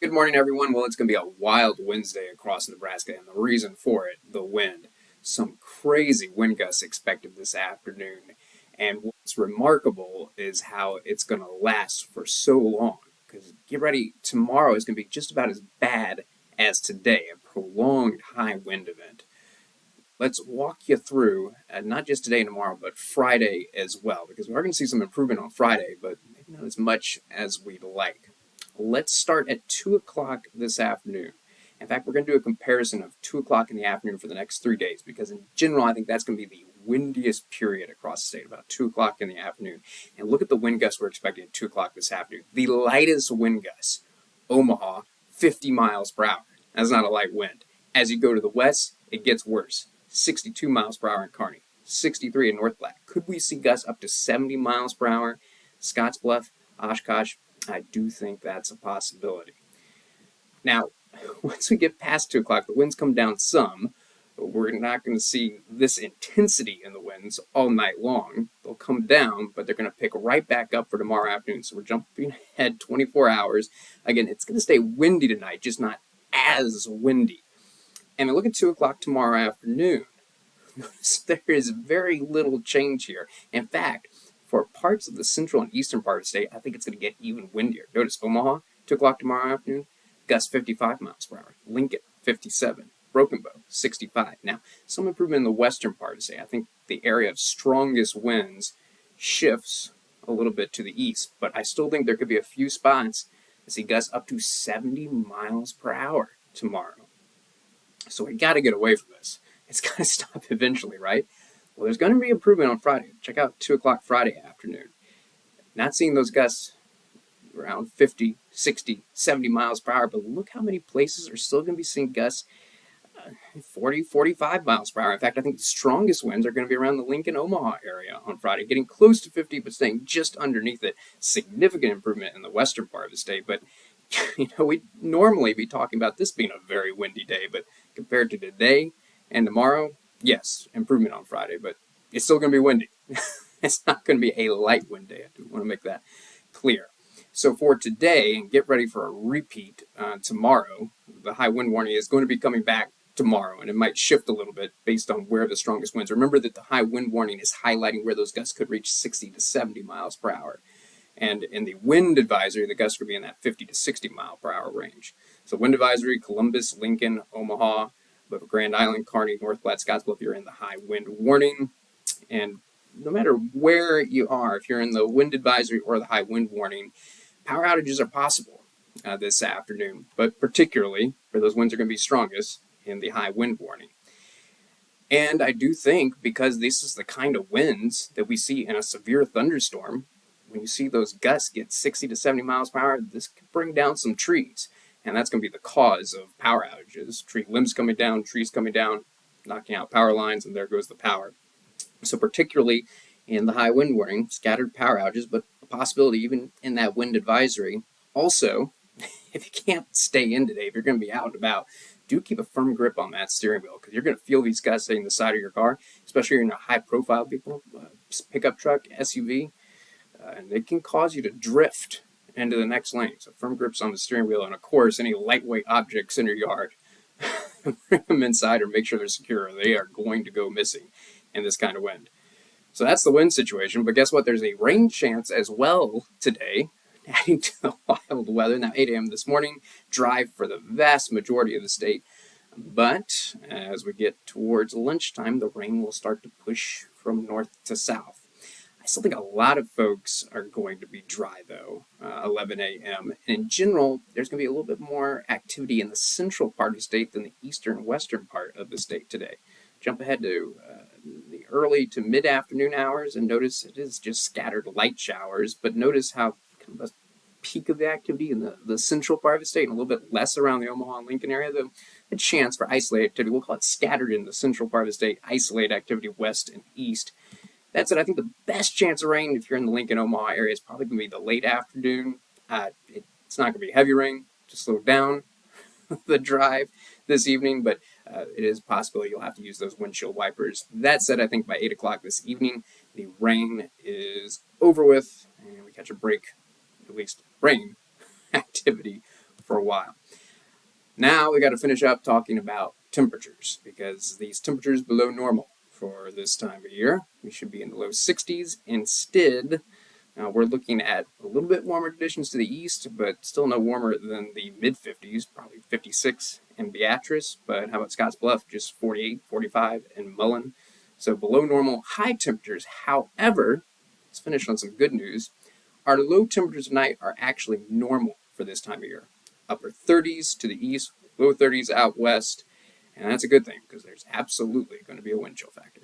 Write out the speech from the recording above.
Good morning, everyone. Well, it's going to be a wild Wednesday across Nebraska, and the reason for it, the wind. Some crazy wind gusts expected this afternoon. And what's remarkable is how it's going to last for so long. Because get ready, tomorrow is going to be just about as bad as today, a prolonged high wind event. Let's walk you through, not just today and tomorrow, but Friday as well, because we are going to see some improvement on Friday, but maybe not as much as we'd like. Let's start at 2 o'clock this afternoon. In fact, we're going to do a comparison of 2 o'clock in the afternoon for the next 3 days, because in general, I think that's going to be the windiest period across the state, about 2 o'clock in the afternoon. And look at the wind gusts we're expecting at 2 o'clock this afternoon. The lightest wind gusts, Omaha, 50 miles per hour. That's not a light wind. As you go to the west, it gets worse. 62 miles per hour in Kearney, 63 in North Platte. Could we see gusts up to 70 miles per hour? Scottsbluff, Oshkosh, I do think that's a possibility. Now, once we get past 2 o'clock, the winds come down some. But we're not going to see this intensity in the winds all night long. They'll come down, but they're going to pick right back up for tomorrow afternoon. So we're jumping ahead 24 hours. Again, it's going to stay windy tonight, just not as windy. And look at 2 o'clock tomorrow afternoon. Notice there is very little change here. In fact, for parts of the central and eastern part of the state, I think it's going to get even windier. Notice Omaha, 2 o'clock tomorrow afternoon, gusts 55 miles per hour. Lincoln, 57. Broken Bow, 65. Now, some improvement in the western part of the state. I think the area of strongest winds shifts a little bit to the east, but I still think there could be a few spots that see gusts up to 70 miles per hour tomorrow. So we got to get away from this. It's got to stop eventually, right? Well, there's going to be improvement on Friday. Check out 2 o'clock Friday afternoon. Not seeing those gusts around 50, 60, 70 miles per hour, but look how many places are still going to be seeing gusts 40, 45 miles per hour. In fact, I think the strongest winds are going to be around the Lincoln, Omaha area on Friday, getting close to 50, but staying just underneath it. Significant improvement in the western part of the state, but we'd normally be talking about this being a very windy day, but compared to today and tomorrow, yes, improvement on Friday, but it's still going to be windy. It's not going to be a light wind day. I do want to make that clear. So for today, and get ready for a repeat tomorrow, the high wind warning is going to be coming back tomorrow, and it might shift a little bit based on where the strongest winds. Remember that the high wind warning is highlighting where those gusts could reach 60 to 70 miles per hour. And in the wind advisory, the gusts could be in that 50 to 60 mile per hour range. So wind advisory, Columbus, Lincoln, Omaha, but Grand Island, Kearney, North Platte, Scottsbluff, you're in the high wind warning. And no matter where you are, if you're in the wind advisory or the high wind warning, power outages are possible this afternoon, but particularly for those winds are going to be strongest in the high wind warning. And I do think because this is the kind of winds that we see in a severe thunderstorm, when you see those gusts get 60 to 70 miles per hour, this could bring down some trees. And that's going to be the cause of power outages. Tree limbs coming down, trees coming down, knocking out power lines, and there goes the power. So particularly in the high wind warning, scattered power outages, but a possibility even in that wind advisory. Also, if you can't stay in today, if you're going to be out and about, do keep a firm grip on that steering wheel because you're going to feel these gusts hitting the side of your car, especially if you're in a high-profile vehicle, pickup truck, SUV, and it can cause you to drift into the next lane. So firm grips on the steering wheel, and of course, any lightweight objects in your yard, bring them inside or make sure they're secure. They are going to go missing in this kind of wind. So that's the wind situation, but guess what? There's a rain chance as well today, adding to the wild weather. Now, 8 a.m. this morning, dry for the vast majority of the state. But as we get towards lunchtime, the rain will start to push from north to south. I still think a lot of folks are going to be dry, though, 11 a.m. And in general, there's going to be a little bit more activity in the central part of the state than the eastern and western part of the state today. Jump ahead to the early to mid-afternoon hours and notice it is just scattered light showers, but notice how kind of a peak of the activity in the central part of the state and a little bit less around the Omaha and Lincoln area, though a chance for isolated activity. We'll call it scattered in the central part of the state, isolated activity west and east. That's it. I think the best chance of rain if you're in the Lincoln, Omaha area is probably going to be the late afternoon. It's not going to be heavy rain to slow down the drive this evening, but it is possible you'll have to use those windshield wipers. That said, I think by 8 o'clock this evening, the rain is over with, and we catch a break, at least rain activity for a while. Now we got to finish up talking about temperatures, because these temperatures below normal for this time of year. We should be in the low 60s. Instead, we're looking at a little bit warmer conditions to the east, but still no warmer than the mid-50s, probably 56 in Beatrice. But how about Scotts Bluff? Just 48, 45 in Mullen. So below normal high temperatures. However, let's finish on some good news. Our low temperatures tonight are actually normal for this time of year. Upper 30s to the east, low 30s out west. And that's a good thing, because there's absolutely going to be a wind chill factor.